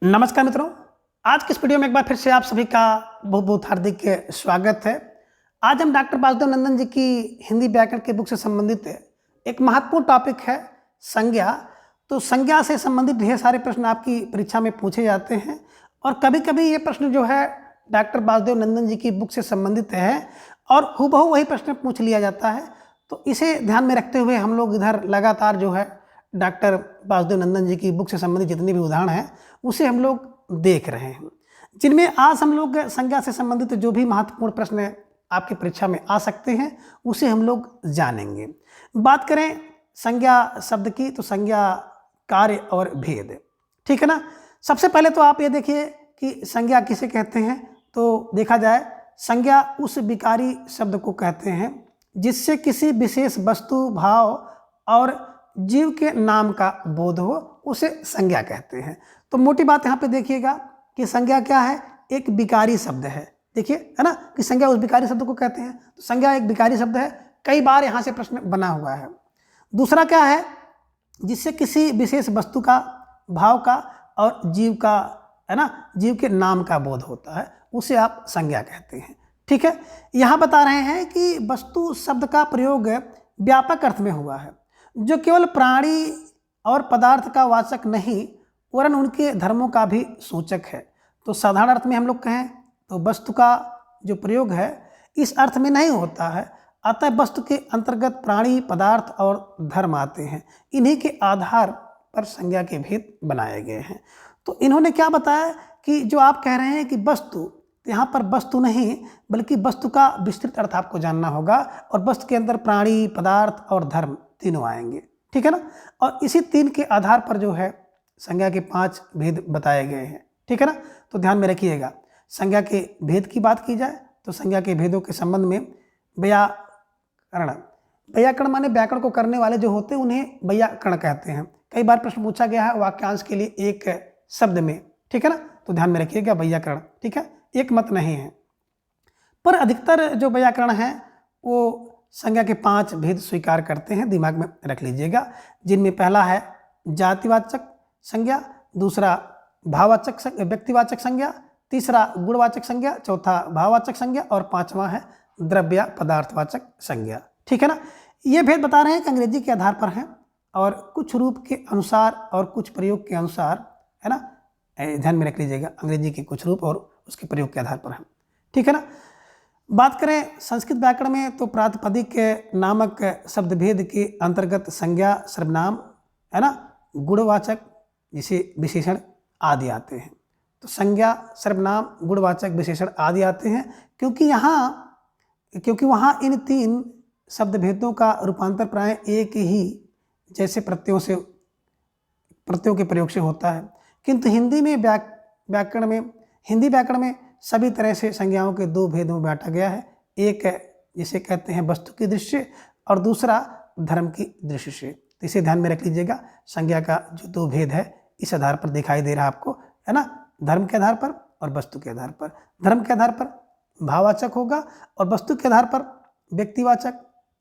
नमस्कार मित्रों। आज के इस वीडियो में एक बार फिर से आप सभी का बहुत बहुत हार्दिक स्वागत है। आज हम डॉक्टर वासुदेव नंदन जी की हिंदी व्याकरण के बुक से संबंधित एक महत्वपूर्ण टॉपिक है संज्ञा। तो संज्ञा से संबंधित ढेर सारे प्रश्न आपकी परीक्षा में पूछे जाते हैं और कभी कभी ये प्रश्न जो है डॉक्टर वासुदेव नंदन जी की बुक से संबंधित है और हूबहू वही प्रश्न पूछ लिया जाता है। तो इसे ध्यान में रखते हुए हम लोग इधर लगातार जो है डॉक्टर वासुदेव नंदन जी की बुक से संबंधित जितने भी उदाहरण हैं उसे हम लोग देख रहे हैं, जिनमें आज हम लोग संज्ञा से संबंधित जो भी महत्वपूर्ण प्रश्न आपकी परीक्षा में आ सकते हैं उसे हम लोग जानेंगे। बात करें संज्ञा शब्द की तो संज्ञा कार्य और भेद, ठीक है ना। सबसे पहले तो आप ये देखिए कि संज्ञा किसे कहते हैं। तो देखा जाए संज्ञा उस विकारी शब्द को कहते हैं जिससे किसी विशेष वस्तु, भाव और जीव के नाम का बोध हो, उसे संज्ञा कहते हैं। तो मोटी बात यहाँ पे देखिएगा कि संज्ञा क्या है, एक विकारी शब्द है। देखिए है ना कि संज्ञा उस विकारी शब्द को कहते हैं। तो संज्ञा एक विकारी शब्द है, कई बार यहाँ से प्रश्न बना हुआ है। दूसरा क्या है, जिससे किसी विशेष वस्तु का, भाव का और जीव का, है ना, जीव के नाम का बोध होता है, उसे आप संज्ञा कहते हैं। ठीक है, यहाँ बता रहे हैं कि वस्तु शब्द का प्रयोग व्यापक अर्थ में हुआ है जो केवल प्राणी और पदार्थ का वाचक नहीं वरन उनके धर्मों का भी सूचक है। तो साधारण अर्थ में हम लोग कहें तो वस्तु का जो प्रयोग है इस अर्थ में नहीं होता है, अतः वस्तु के अंतर्गत प्राणी, पदार्थ और धर्म आते हैं। इन्हीं के आधार पर संज्ञा के भेद बनाए गए हैं। तो इन्होंने क्या बताया कि जो आप कह रहे हैं कि वस्तु, यहाँ पर वस्तु नहीं बल्कि वस्तु का विस्तृत अर्थ आपको जानना होगा और वस्तु के अंदर प्राणी, पदार्थ और धर्म तीनों आएंगे, ठीक है ना। और इसी तीन के आधार पर जो है संज्ञा के 5 भेद बताए गए हैं, ठीक है ना। तो ध्यान में रखिएगा, संज्ञा के भेद की बात की जाए तो संज्ञा के भेदों के संबंध में व्याकरण, व्याकरण माने व्याकरण को करने वाले जो होते हैं उन्हें व्याकरण कहते हैं। कई बार प्रश्न पूछा गया है वाक्यांश के लिए एक शब्द में, ठीक है ना। तो ध्यान में रखिएगा व्याकरण, ठीक है, एक मत नहीं है। पर अधिकतर जो व्याकरण है वो संज्ञा के 5 भेद स्वीकार करते हैं, दिमाग में रख लीजिएगा। जिनमें पहला है जातिवाचक संज्ञा, दूसरा भाववाचक व्यक्तिवाचक संज्ञा, तीसरा गुणवाचक संज्ञा, चौथा भाववाचक संज्ञा और पांचवा है द्रव्य पदार्थवाचक संज्ञा, ठीक है ना। ये भेद बता रहे हैं कि अंग्रेजी के आधार पर हैं और कुछ रूप के अनुसार और कुछ प्रयोग के अनुसार, है ना, ध्यान में रख लीजिएगा, अंग्रेजी के कुछ रूप और उसके प्रयोग के आधार पर हैं, ठीक है ना। बात करें संस्कृत व्याकरण में तो प्रातिपदिक नामक शब्द भेद के अंतर्गत संज्ञा, सर्वनाम, है ना, गुणवाचक जिसे विशेषण आदि आते हैं। तो संज्ञा, सर्वनाम, गुणवाचक, विशेषण आदि आते हैं क्योंकि वहाँ इन 3 शब्द भेदों का रूपांतर प्राय एक ही जैसे प्रत्ययों के प्रयोग से होता है। किंतु हिंदी व्याकरण में सभी तरह से संज्ञाओं के 2 भेदों में बांटा गया है। एक जिसे कहते हैं वस्तु की दृष्टि और दूसरा धर्म की दृष्टि से। तो इसे ध्यान में रख लीजिएगा, संज्ञा का जो 2 भेद है इस आधार पर दिखाई दे रहा है आपको, है ना, धर्म के आधार पर और वस्तु के आधार पर। धर्म के आधार पर भाववाचक होगा और वस्तु के आधार पर व्यक्तिवाचक,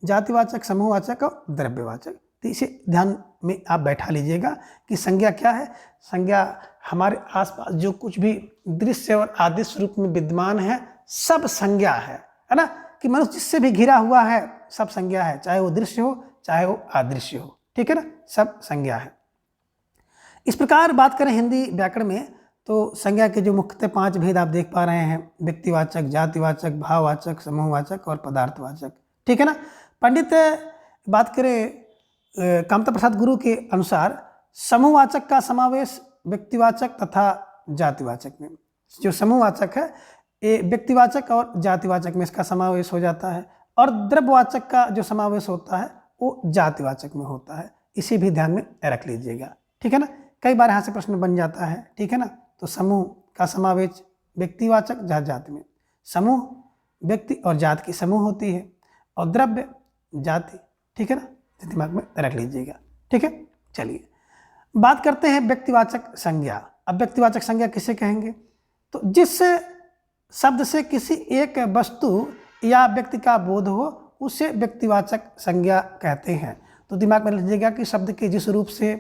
जातिवाचक, समूहवाचक और द्रव्यवाचक। तो इसे ध्यान में आप बैठा लीजिएगा कि संज्ञा क्या है। संज्ञा हमारे आसपास जो कुछ भी दृश्य और आदृश्य रूप में विद्यमान है सब संज्ञा है ना, कि मनुष्य जिससे भी घिरा हुआ है सब संज्ञा है, चाहे वो दृश्य हो चाहे वो अदृश्य हो, ठीक है ना, सब संज्ञा है। इस प्रकार बात करें हिंदी व्याकरण में तो संज्ञा के जो मुख्यतः 5 भेद आप देख पा रहे हैं, व्यक्तिवाचक, जातिवाचक, भाववाचक, समूहवाचक और पदार्थवाचक, ठीक है ना। पंडित बात करें कामता प्रसाद गुरु के अनुसार समूहवाचक का समावेश व्यक्तिवाचक तथा जातिवाचक में, जो समूहवाचक है ये व्यक्तिवाचक और जातिवाचक में इसका समावेश हो जाता है और द्रव्यवाचक का जो समावेश होता है वो जातिवाचक में होता है। इसे भी ध्यान में रख लीजिएगा, ठीक है ना। कई बार यहाँ से प्रश्न बन जाता है, ठीक है ना। तो समूह का समावेश व्यक्तिवाचक जाति में, समूह व्यक्ति और जाति की समूह होती है और द्रव्य जाति, ठीक है ना, दिमाग में रख लीजिएगा, ठीक है। चलिए बात करते हैं व्यक्तिवाचक संज्ञा। अब व्यक्तिवाचक संज्ञा किसे कहेंगे, तो जिस शब्द से किसी एक वस्तु या व्यक्ति का बोध हो उसे व्यक्तिवाचक संज्ञा कहते हैं। तो दिमाग में रख लीजिएगा कि शब्द के जिस रूप से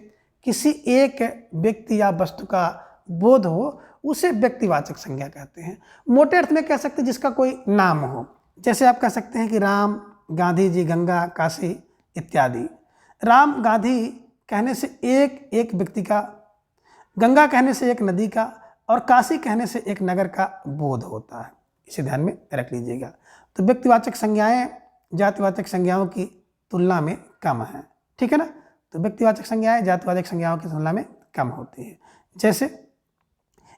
किसी एक व्यक्ति या वस्तु का बोध हो उसे व्यक्तिवाचक संज्ञा कहते हैं। मोटे अर्थ में कह सकते हैं जिसका कोई नाम हो, जैसे आप कह सकते हैं कि राम, गांधी जी, गंगा, काशी इत्यादि। राम गांधी कहने से एक एक व्यक्ति का, गंगा कहने से एक नदी का और काशी कहने से एक नगर का बोध होता है। इसे ध्यान में रख लीजिएगा। तो व्यक्तिवाचक संज्ञाएं जातिवाचक संज्ञाओं की तुलना में कम हैं, ठीक है ना। तो व्यक्तिवाचक संज्ञाएं जातिवाचक संज्ञाओं की तुलना में कम होती है। जैसे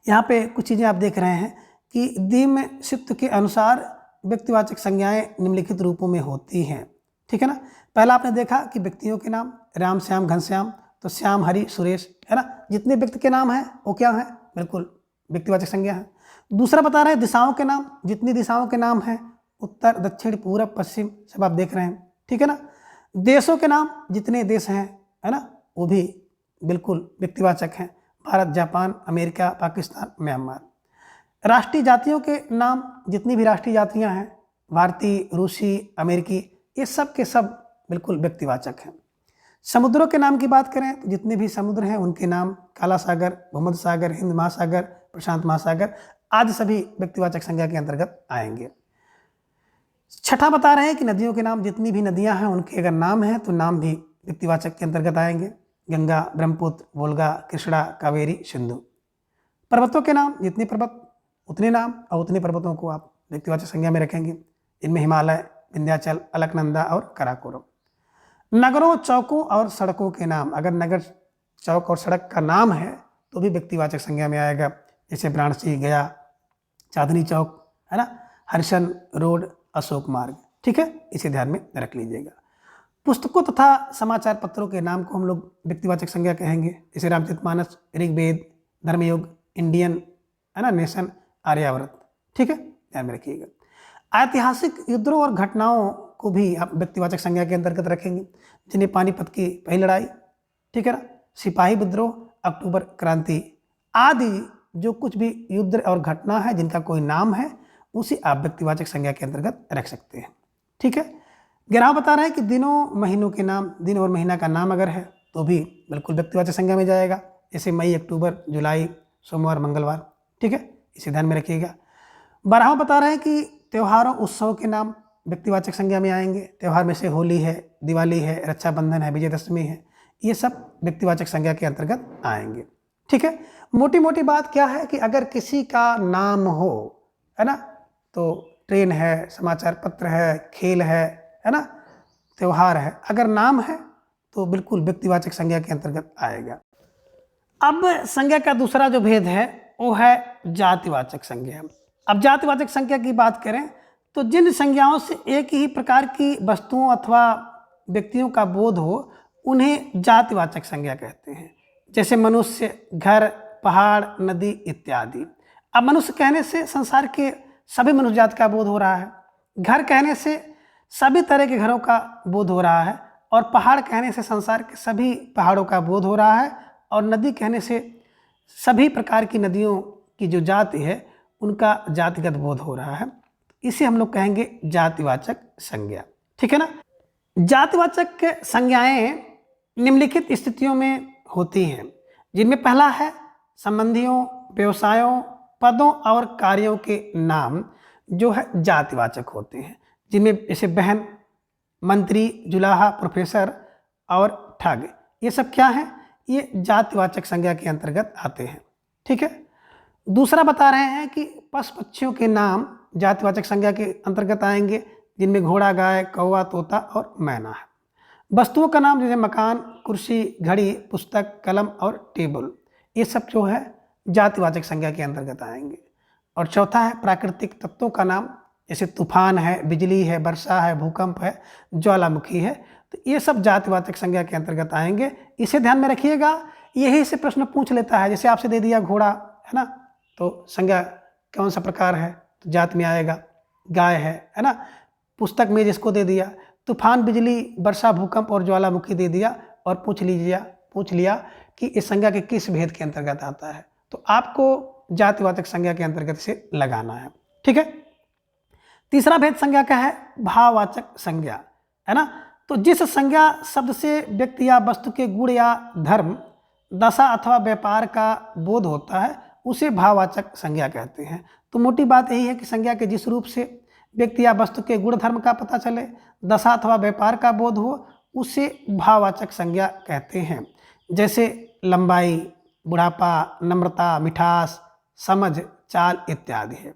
यहाँ पे कुछ चीज़ें आप देख रहे हैं कि दीम सिप्त के अनुसार व्यक्तिवाचक संज्ञाएं निम्नलिखित रूपों में होती हैं, ठीक है ना। पहला आपने देखा कि व्यक्तियों के नाम राम, श्याम, घनश्याम, तो श्याम, हरि, सुरेश, है ना। जितने व्यक्ति के नाम हैं वो क्या हैं, बिल्कुल व्यक्तिवाचक संज्ञा है। दूसरा बता रहे हैं दिशाओं के नाम, जितनी दिशाओं के नाम हैं उत्तर, दक्षिण, पूरब, पश्चिम, सब आप देख रहे हैं, ठीक है ना। देशों के नाम, जितने देश हैं, है ना, वो भी बिल्कुल व्यक्तिवाचक हैं, Bharat, Japan, America, Pakistan, Myanmar. राष्ट्रीय जातियों के नाम, जितनी भी राष्ट्रीय जातियां हैं, भारतीय, रूसी, अमेरिकी, ये सब के सब बिल्कुल व्यक्तिवाचक हैं। समुद्रों के नाम की बात करें तो जितने भी समुद्र हैं उनके नाम, काला सागर, भूमध्य सागर, हिंद महासागर, प्रशांत महासागर आदि सभी व्यक्तिवाचक संज्ञा के अंतर्गत आएंगे। छठा बता रहे हैं कि नदियों के नाम, जितनी भी नदियां हैं उनके अगर नाम हैं तो नाम भी व्यक्तिवाचक के अंतर्गत आएंगे, गंगा, ब्रह्मपुत्र, वोल्गा, कृष्णा, कावेरी, सिंधु। पर्वतों के नाम, जितने पर्वत उतने नाम और उतने पर्वतों को आप व्यक्तिवाचक संज्ञा में रखेंगे, इनमें हिमालय, विंध्याचल, अलकनंदा और कराकोरम। नगरों, चौकों और सड़कों के नाम, अगर नगर, चौक और सड़क का नाम है तो भी व्यक्तिवाचक संज्ञा में आएगा, जैसे वाराणसी, गया, चांदनी चौक, है ना, हरिशन रोड, अशोक मार्ग, ठीक है, इसे ध्यान में रख लीजिएगा। पुस्तकों तथा समाचार पत्रों के नाम को हम लोग व्यक्तिवाचक संज्ञा कहेंगे, जैसे रामचरितमानस, ऋग्वेद, धर्मयुग, इंडियन, है ना, नेशन, आर्यावर्त, ठीक है, ध्यान में रखिएगा। ऐतिहासिक युद्धों और घटनाओं को भी आप व्यक्तिवाचक संज्ञा के अंतर्गत रखेंगे, जिन्हें पानीपत की पहली लड़ाई, ठीक है ना, सिपाही विद्रोह, अक्टूबर क्रांति आदि जो कुछ भी युद्ध और घटना है जिनका कोई नाम है उसे आप व्यक्तिवाचक संज्ञा के अंतर्गत रख सकते हैं, ठीक है। 11 बता रहे हैं कि दिनों, महीनों के नाम, दिन और महीना का नाम अगर है तो भी बिल्कुल व्यक्तिवाचक संज्ञा में जाएगा, जैसे मई, अक्टूबर, जुलाई, सोमवार, मंगलवार, ठीक है, इसे ध्यान में रखिएगा। 12 बता रहे हैं कि त्योहारों, उत्सव के नाम व्यक्तिवाचक संज्ञा में आएंगे, त्यौहार में से होली है, दिवाली है, रक्षाबंधन है, विजयदशमी है, ये सब व्यक्तिवाचक संज्ञा के अंतर्गत आएंगे, ठीक है। मोटी मोटी बात क्या है कि अगर किसी का नाम हो, है ना, तो ट्रेन है, समाचार पत्र है, खेल है ना, त्यौहार है, अगर नाम है तो बिल्कुल व्यक्तिवाचक संज्ञा के अंतर्गत आएगा। अब संज्ञा का दूसरा जो भेद है वो है जातिवाचक संज्ञा। अब जातिवाचक संज्ञा की बात करें तो जिन संज्ञाओं से एक ही प्रकार की वस्तुओं अथवा व्यक्तियों का बोध हो उन्हें जातिवाचक संज्ञा कहते हैं, जैसे मनुष्य, घर, पहाड़, नदी इत्यादि। अब मनुष्य कहने से संसार के सभी मनुष्य जाति का बोध हो रहा है, घर कहने से सभी तरह के घरों का बोध हो रहा है, और पहाड़ कहने से संसार के सभी पहाड़ों का बोध हो रहा है, और नदी कहने से सभी प्रकार की नदियों की जो जाति है उनका जातिगत बोध हो रहा है। इसे हम लोग कहेंगे जातिवाचक संज्ञा, ठीक है ना। जातिवाचक संज्ञाएं निम्नलिखित स्थितियों में होती हैं, जिनमें पहला है संबंधियों, व्यवसायों, पदों और कार्यों के नाम जो है जातिवाचक होते हैं, जिनमें जैसे बहन, मंत्री, जुलाहा, प्रोफेसर और ठग, ये सब क्या है, ये जातिवाचक संज्ञा के अंतर्गत आते हैं, ठीक है। दूसरा बता रहे हैं कि पशु पक्षियों के नाम जातिवाचक संज्ञा के अंतर्गत आएंगे, जिनमें घोड़ा, गाय, कौवा, तोता और मैना है। वस्तुओं का नाम जैसे मकान, कुर्सी, घड़ी, पुस्तक, कलम और टेबल, ये सब जो है जातिवाचक संज्ञा के अंतर्गत आएंगे। और चौथा है प्राकृतिक तत्वों का नाम, जैसे तूफान है, बिजली है, वर्षा है, भूकंप है, ज्वालामुखी है, तो ये सब जातिवाचक संज्ञा के अंतर्गत आएंगे। इसे ध्यान में रखिएगा, यही से प्रश्न पूछ लेता है, जैसे आपसे दे दिया घोड़ा, है ना, तो संज्ञा कौन सा प्रकार है, तो जात में आएगा, गाय है ना। पुस्तक में जिसको दे दिया तूफान, बिजली, वर्षा, भूकंप और ज्वालामुखी दे दिया, और पूछ लिया कि इस संज्ञा के किस भेद के अंतर्गत आता है, तो आपको जातिवाचक संज्ञा के अंतर्गत से लगाना है, ठीक है। तीसरा भेद संज्ञा का है भाववाचक संज्ञा, है ना। तो जिस संज्ञा शब्द से व्यक्ति या वस्तु के गुण या धर्म दशा अथवा व्यापार का बोध होता है उसे भाववाचक संज्ञा कहते हैं। तो मोटी बात यही है कि संज्ञा के जिस रूप से व्यक्ति या वस्तु के गुण धर्म का पता चले, दशा अथवा व्यापार का बोध हो, उसे भाववाचक संज्ञा कहते हैं। जैसे लंबाई, बुढ़ापा, नम्रता, मिठास, समझ, चाल इत्यादि है।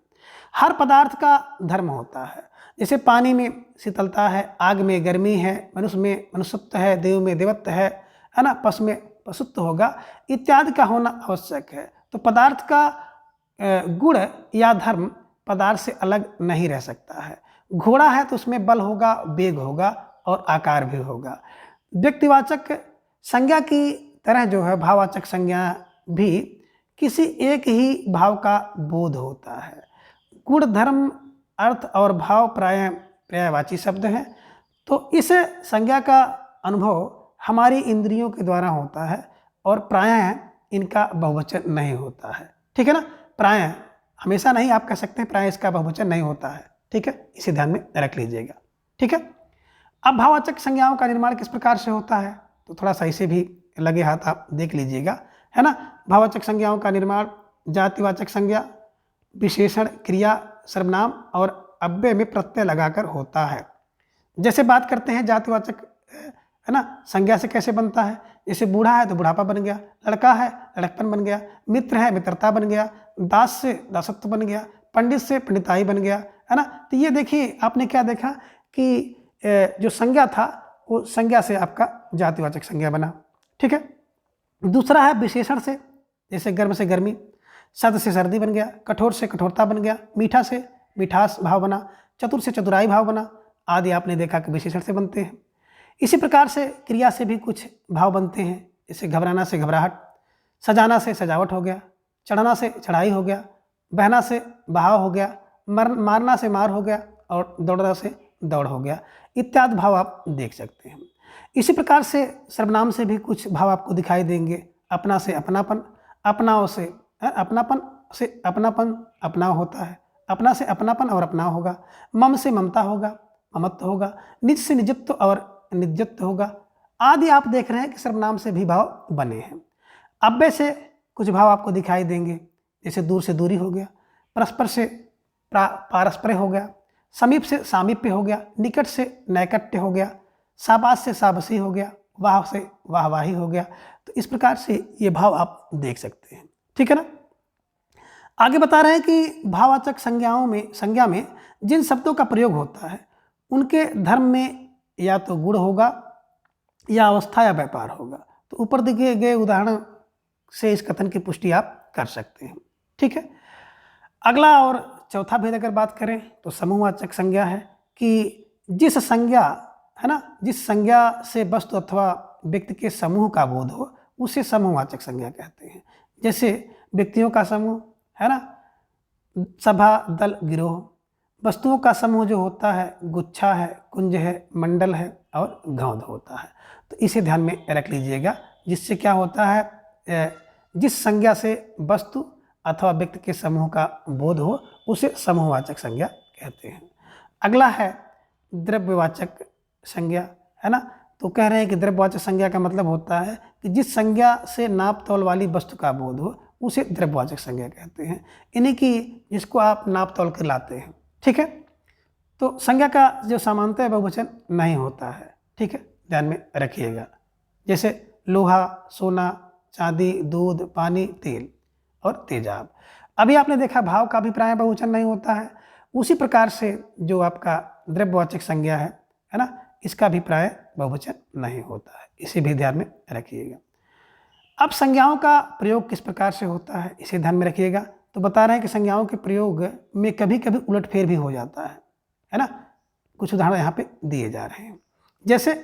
हर पदार्थ का धर्म होता है। जैसे पानी में शीतलता है, आग में गर्मी है, मनुष्य में मनुष्यत्व है, देव में देवत्व है ना, पशु में पशुत्व होगा, इत्यादि का होना आवश्यक है। तो पदार्थ का गुण या धर्म पदार्थ से अलग नहीं रह सकता है। घोड़ा है तो उसमें बल होगा, वेग होगा और आकार भी होगा। व्यक्तिवाचक संज्ञा की तरह जो है भाववाचक संज्ञा भी किसी एक ही भाव का बोध होता है। गुण, धर्म, अर्थ और भाव प्राय पर्यायवाची शब्द हैं। तो इस संज्ञा का अनुभव हमारी इंद्रियों के द्वारा होता है और प्रायः इनका बहुवचन नहीं होता है। ठीक है ना, प्रायः, हमेशा नहीं, आप कह सकते हैं प्रायः इसका बहुवचन नहीं होता है। ठीक है, इसे ध्यान में रख लीजिएगा। ठीक है, अब भाववाचक संज्ञाओं का निर्माण किस प्रकार से होता है, तो थोड़ा सा इसे भी लगे हाथ आप देख लीजिएगा, है ना। भाववाचक संज्ञाओं का निर्माण जातिवाचक संज्ञा, विशेषण, क्रिया, सर्वनाम और अव्यय में प्रत्यय लगाकर होता है। जैसे बात करते हैं जातिवाचक, है ना, संज्ञा से कैसे बनता है। जैसे बूढ़ा है तो बुढ़ापा बन गया, लड़का है लड़कपन बन गया, मित्र है मित्रता बन गया, दास से दासत्व बन गया, पंडित से पंडिताई बन गया, है ना। तो ये देखिए, आपने क्या देखा कि जो संज्ञा था वो संज्ञा से आपका जातिवाचक संज्ञा बना। ठीक है, दूसरा है विशेषण से, जैसे गर्म से गर्मी, सर्द से सर्दी बन गया, कठोर से कठोरता बन गया, मीठा से मिठास भाव बना, चतुर से चतुराई भाव बना, आदि आपने देखा कि विशेषण से बनते हैं। इसी प्रकार से क्रिया से भी कुछ भाव बनते हैं। जैसे घबराना से घबराहट, सजाना से सजावट हो गया, चढ़ना से चढ़ाई हो गया, बहना से बहाव हो गया, मारना से मार हो गया और दौड़ना से दौड़ हो गया, इत्यादि भाव आप देख सकते हैं। इसी प्रकार से सर्वनाम से भी कुछ भाव आपको दिखाई देंगे। अपना से अपनापन, अपनाओं से अपनापन से अपनापन अपनाव होता है, अपना से अपनापन और अपनाव होगा, मम से ममता होगा, ममत्व होगा, निज से निजत्व और निजत्व होगा, आदि आप देख रहे हैं कि सर्वनाम से भी भाव बने हैं। अव्यय से कुछ भाव आपको दिखाई देंगे। जैसे दूर से दूरी हो गया, परस्पर से पारस्पर्य हो गया, समीप से सामीप्य हो गया, निकट से नैकट्य हो गया, शाबाश से शाबशी हो गया, वाह से वाहवाही हो गया। तो इस प्रकार से ये भाव आप देख सकते हैं। ठीक है ना। आगे बता रहे हैं कि भाववाचक संज्ञा में जिन शब्दों का प्रयोग होता है उनके धर्म में या तो गुण होगा या अवस्था या व्यापार होगा। तो ऊपर दिए गए उदाहरण से इस कथन की पुष्टि आप कर सकते हैं। ठीक है, अगला और चौथा भेद अगर बात करें तो समूहवाचक संज्ञा है कि जिस संज्ञा, है ना, जिस संज्ञा से वस्तु अथवा व्यक्ति के समूह का बोध हो उसे समूहवाचक संज्ञा कहते हैं। जैसे व्यक्तियों का समूह, है ना, सभा, दल, गिरोह। वस्तुओं का समूह जो होता है गुच्छा है, कुंज है, मंडल है और गौध होता है। तो इसे ध्यान में रख लीजिएगा। जिससे क्या होता है, जिस संज्ञा से वस्तु अथवा व्यक्ति के समूह का बोध हो उसे समूहवाचक संज्ञा कहते हैं। अगला है द्रव्यवाचक संज्ञा, है ना। तो कह रहे हैं कि द्रव्यवाचक संज्ञा का मतलब होता है कि जिस संज्ञा से नाप तौल वाली वस्तु का बोध हो उसे द्रव्यवाचक संज्ञा कहते हैं। यानी कि जिसको आप नाप तौल कर लाते हैं। ठीक है, तो संज्ञा का जो समानता है बहुवचन नहीं होता है। ठीक है, ध्यान में रखिएगा। जैसे लोहा, सोना, चांदी, दूध, पानी, तेल और तेजाब। अभी आपने देखा भाव का भी प्राय बहुवचन नहीं होता है। उसी प्रकार से जो आपका द्रव्यवाचक संज्ञा है ना, इसका भी प्राय बहुवचन नहीं होता है। इसे भी ध्यान में रखिएगा। अब संज्ञाओं का प्रयोग किस प्रकार से होता है इसे ध्यान में रखिएगा। तो बता रहे हैं कि संज्ञाओं के प्रयोग में कभी कभी उलटफेर भी हो जाता है ना। कुछ उदाहरण यहाँ पे दिए जा रहे हैं। जैसे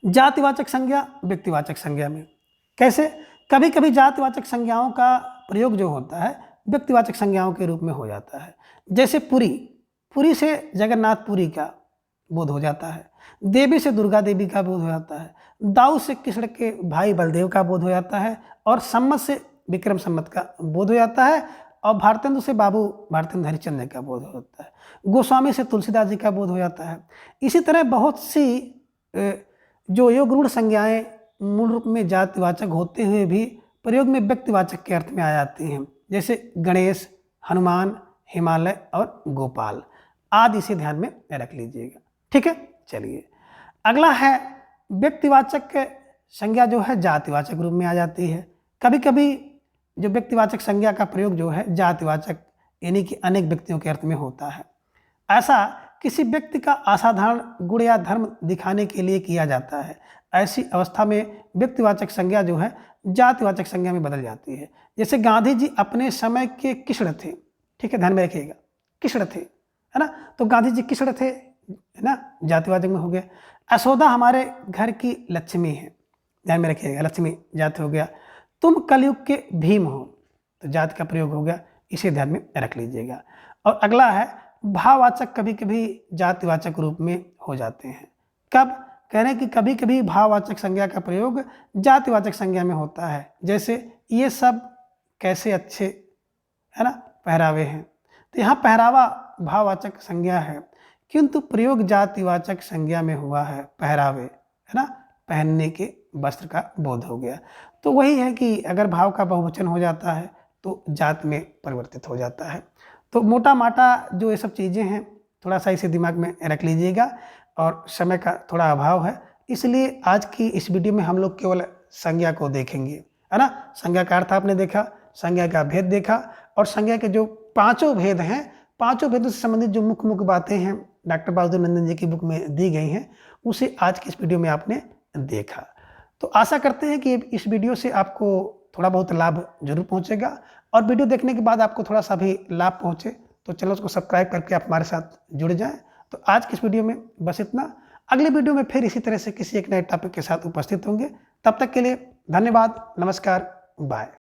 जातिवाचक संज्ञा व्यक्तिवाचक संज्ञा में कैसे कभी कभी जातिवाचक संज्ञाओं का प्रयोग जो होता है व्यक्तिवाचक संज्ञाओं के रूप में हो जाता है। जैसे पुरी से जगन्नाथपुरी का बोध हो जाता है, देवी से दुर्गा देवी का बोध हो जाता है, दाऊ से कृष्ण के भाई बलदेव का बोध हो जाता है और सम्मत से विक्रम सम्मत का बोध हो जाता है और भारतेंदु से बाबू भारतेंदु हरिश्चंद्र का बोध होता है, गोस्वामी से तुलसीदास जी का बोध हो जाता है। इसी तरह बहुत सी जो योग रूढ़ संज्ञाएँ मूल रूप में जातिवाचक होते हुए भी प्रयोग में व्यक्तिवाचक के अर्थ में आ जाती हैं, जैसे गणेश, हनुमान, हिमालय और गोपाल आदि से ध्यान में रख लीजिएगा। ठीक है, चलिए अगला है व्यक्तिवाचक संज्ञा जो है जातिवाचक रूप में आ जाती है। कभी कभी जो व्यक्तिवाचक संज्ञा का प्रयोग जो है जातिवाचक यानी कि अनेक व्यक्तियों के अर्थ में होता है। ऐसा किसी व्यक्ति का असाधारण गुण या धर्म दिखाने के लिए किया जाता है। ऐसी अवस्था में व्यक्तिवाचक संज्ञा जो है जातिवाचक संज्ञा में बदल जाती है। जैसे गांधी जी अपने समय के कृष्ण थे। ठीक है, ध्यान में रखिएगा, कृष्ण थे, है ना, तो गांधी जी कृष्ण थे, है ना, जातिवाचक में हो गया। यशोदा हमारे घर की लक्ष्मी है, ध्यान में रखिएगा, लक्ष्मी जाति हो गया। तुम कलयुग के भीम हो, तो जाति का प्रयोग हो गया, इसे ध्यान में रख लीजिएगा। और अगला है भाववाचक कभी कभी जातिवाचक रूप में हो जाते हैं। कब? कह रहे हैं कि कभी कभी भाववाचक संज्ञा का प्रयोग जातिवाचक संज्ञा में होता है। जैसे ये सब कैसे अच्छे, है ना, पहरावे हैं, तो यहाँ पहरावा भाववाचक संज्ञा है किंतु प्रयोग जातिवाचक संज्ञा में हुआ है, पहरावे, है ना, पहनने के वस्त्र का बोध हो गया। तो वही है कि अगर भाव का बहुवचन हो जाता है तो जात में परिवर्तित हो जाता है। तो मोटा माटा जो ये सब चीज़ें हैं थोड़ा सा इसे दिमाग में रख लीजिएगा। और समय का थोड़ा अभाव है, इसलिए आज की इस वीडियो में हम लोग केवल संज्ञा को देखेंगे, है ना। संज्ञा का अर्थ आपने देखा, संज्ञा का भेद देखा, और संज्ञा के जो पांचों भेद हैं, पांचों भेदों से संबंधित जो मुख्य मुख्य बातें हैं डॉक्टर वासुदेव नंदन जी की बुक में दी गई हैं, उसे आज की इस वीडियो में आपने देखा। तो आशा करते हैं कि इस वीडियो से आपको थोड़ा बहुत लाभ जरूर पहुंचेगा, और वीडियो देखने के बाद आपको थोड़ा सा भी लाभ पहुंचे तो चैनल को सब्सक्राइब करके आप हमारे साथ जुड़ जाएं। तो आज की इस वीडियो में बस इतना। अगले वीडियो में फिर इसी तरह से किसी एक नए टॉपिक के साथ उपस्थित होंगे। तब तक के लिए धन्यवाद, नमस्कार, बाय।